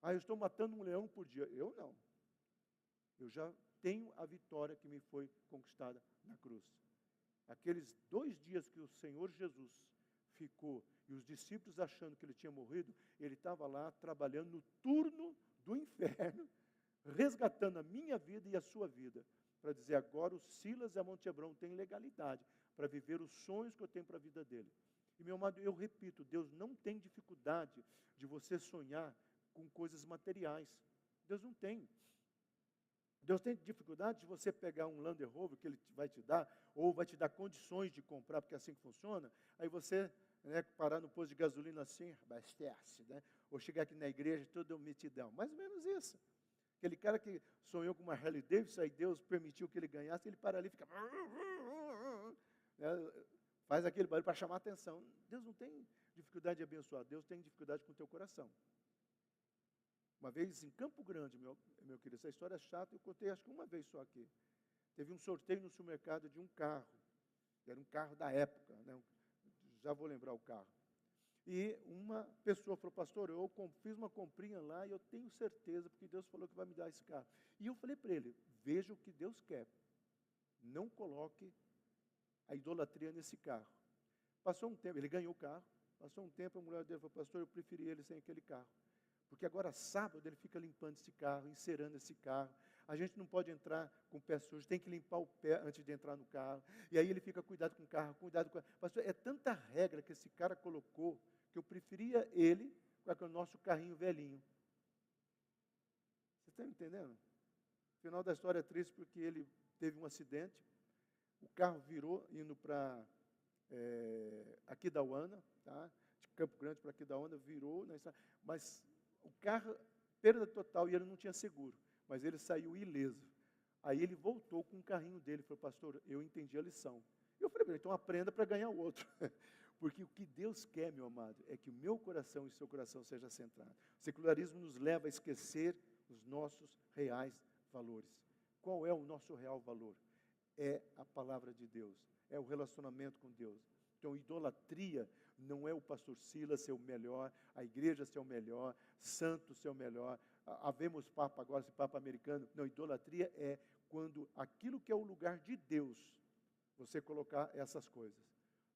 Eu estou matando um leão por dia. Eu não. Eu já tenho a vitória que me foi conquistada na cruz. Aqueles 2 dias que o Senhor Jesus ficou, e os discípulos achando que ele tinha morrido, ele estava lá trabalhando no turno do inferno, resgatando a minha vida e a sua vida, para dizer agora o Silas e a Monte Hebrão têm legalidade para viver os sonhos que eu tenho para a vida dele. E meu amado, eu repito, Deus não tem dificuldade de você sonhar com coisas materiais. Deus não tem. Deus tem dificuldade de você pegar um Land Rover que Ele vai te dar, ou vai te dar condições de comprar, porque é assim que funciona, aí você, parar no posto de gasolina assim, abastece, ou chegar aqui na igreja todo metidão, mais ou menos isso. Aquele cara que sonhou com uma Harley Davidson, aí Deus permitiu que ele ganhasse, ele para ali e fica... faz aquele barulho para chamar a atenção. Deus não tem dificuldade de abençoar, Deus tem dificuldade com o teu coração. Uma vez em Campo Grande, meu querido, essa história é chata, eu contei acho que uma vez só aqui. Teve um sorteio no supermercado de um carro, era um carro da época, já vou lembrar o carro. E uma pessoa falou, pastor, eu fiz uma comprinha lá e eu tenho certeza, porque Deus falou que vai me dar esse carro. E eu falei para ele, veja o que Deus quer, não coloque a idolatria nesse carro. Passou um tempo, ele ganhou o carro, passou um tempo, a mulher dele falou, pastor, eu preferi ele sem aquele carro. Porque agora, sábado, ele fica limpando esse carro, encerando esse carro. A gente não pode entrar com o pé sujo, tem que limpar o pé antes de entrar no carro. E aí ele fica, cuidado com o carro, cuidado com o carro. Pastor, é tanta regra que esse cara colocou, que eu preferia ele com aquele nosso carrinho velhinho. Você está me entendendo? O final da história é triste porque ele teve um acidente, o carro virou, indo para Aquidauana, tá? De Campo Grande para Aquidauana, virou, mas... O carro, perda total, e ele não tinha seguro, mas ele saiu ileso. Aí ele voltou com o carrinho dele e falou, pastor, eu entendi a lição. E eu falei para ele, então aprenda para ganhar o outro. Porque o que Deus quer, meu amado, é que o meu coração e o seu coração seja centrado. O secularismo nos leva a esquecer os nossos reais valores. Qual é o nosso real valor? É a palavra de Deus, é o relacionamento com Deus. Então, idolatria não é o pastor Silas ser o melhor, a igreja ser o melhor, santo ser o melhor, havemos papa agora, esse papa americano. Não, idolatria é quando aquilo que é o lugar de Deus, você colocar essas coisas.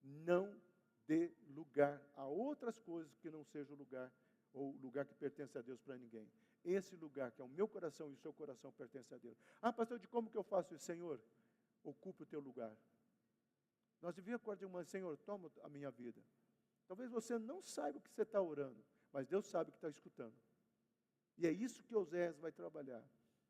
Não dê lugar a outras coisas que não seja o lugar ou lugar que pertence a Deus para ninguém. Esse lugar, que é o meu coração e o seu coração, pertence a Deus. Ah, pastor, de como que eu faço isso? Senhor, ocupe o teu lugar. Nós devíamos acordar uma, Senhor, toma a minha vida. Talvez você não saiba o que você está orando, mas Deus sabe que está escutando. E é isso que Oséias vai trabalhar.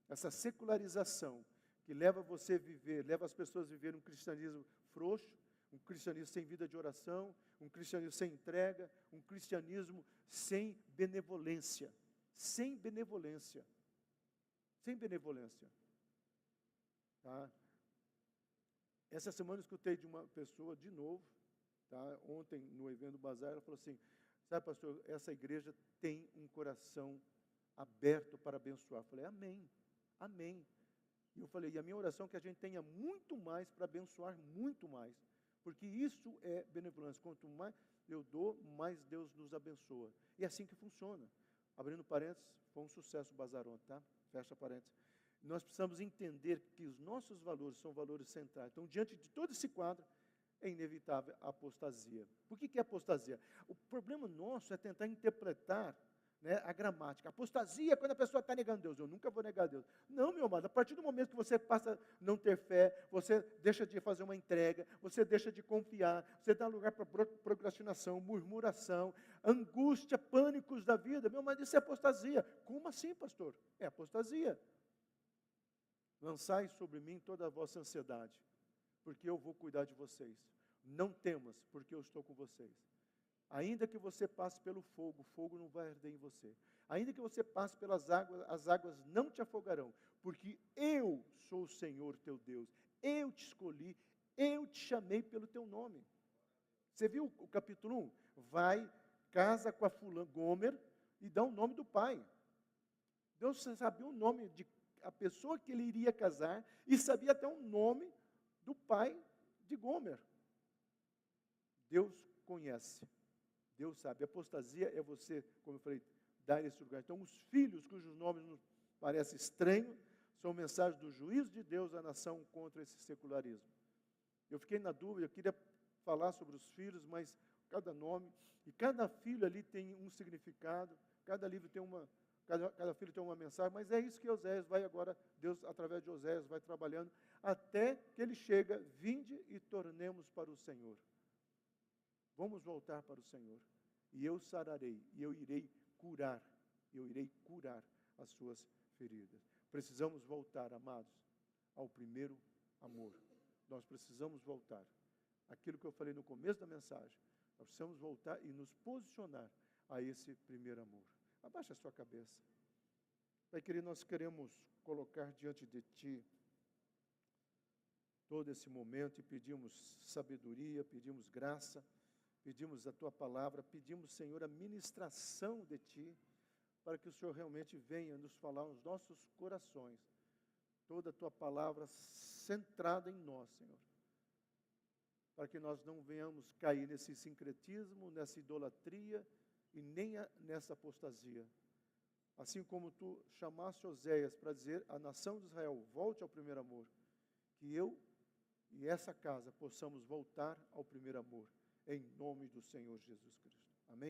Essa secularização que leva você a viver, leva as pessoas a viver um cristianismo frouxo, um cristianismo sem vida de oração, um cristianismo sem entrega, um cristianismo sem benevolência. Sem benevolência. Sem benevolência. Tá? Essa semana eu escutei de uma pessoa de novo, tá? Ontem no evento do Bazar, ela falou assim, sabe, pastor, essa igreja tem um coração aberto para abençoar. Eu falei, amém, amém. E eu falei, e a minha oração é que a gente tenha muito mais para abençoar, muito mais. Porque isso é benevolência. Quanto mais eu dou, mais Deus nos abençoa. E é assim que funciona. Abrindo parênteses, foi um sucesso o Bazar ontem, tá? Fecha parênteses. Nós precisamos entender que os nossos valores são valores centrais. Então, diante de todo esse quadro, é inevitável a apostasia. Por que é apostasia? O problema nosso é tentar interpretar, né, a gramática. Apostasia é quando a pessoa está negando Deus. Eu nunca vou negar Deus. Não, meu amado, a partir do momento que você passa a não ter fé, você deixa de fazer uma entrega, você deixa de confiar, você dá lugar para procrastinação, murmuração, angústia, pânicos da vida. Meu amado, isso é apostasia. Como assim, pastor? É apostasia. Lançai sobre mim toda a vossa ansiedade, porque eu vou cuidar de vocês. Não temas, porque eu estou com vocês. Ainda que você passe pelo fogo, o fogo não vai arder em você. Ainda que você passe pelas águas, as águas não te afogarão, porque eu sou o Senhor teu Deus. Eu te escolhi, eu te chamei pelo teu nome. Você viu o capítulo 1? Vai, casa com a fulana, Gomer, e dá o nome do pai. Deus sabia o nome de a pessoa que ele iria casar, e sabia até o nome do pai de Gomer. Deus conhece, Deus sabe. A apostasia é você, como eu falei, dar esse lugar. Então, os filhos cujos nomes nos parecem estranhos, são mensagens do juízo de Deus à nação contra esse secularismo. Eu fiquei na dúvida, eu queria falar sobre os filhos, mas cada nome, e cada filho ali tem um significado, cada livro tem cada filho tem uma mensagem, mas é isso que Oséias vai agora, Deus, através de Oséias, vai trabalhando, até que ele chega, vinde e tornemos para o Senhor. Vamos voltar para o Senhor. E eu sararei, e eu irei curar as suas feridas. Precisamos voltar, amados, ao primeiro amor. Nós precisamos voltar. Aquilo que eu falei no começo da mensagem, nós precisamos voltar e nos posicionar a esse primeiro amor. Abaixa a sua cabeça. Pai querido, nós queremos colocar diante de Ti todo esse momento e pedimos sabedoria, pedimos graça, pedimos a Tua palavra, pedimos, Senhor, a ministração de Ti, para que o Senhor realmente venha nos falar nos nossos corações, toda a Tua palavra centrada em nós, Senhor, para que nós não venhamos cair nesse sincretismo, nessa idolatria, e nem nessa apostasia. Assim como tu chamaste Oséias para dizer à nação de Israel, volte ao primeiro amor, que eu e essa casa possamos voltar ao primeiro amor, em nome do Senhor Jesus Cristo.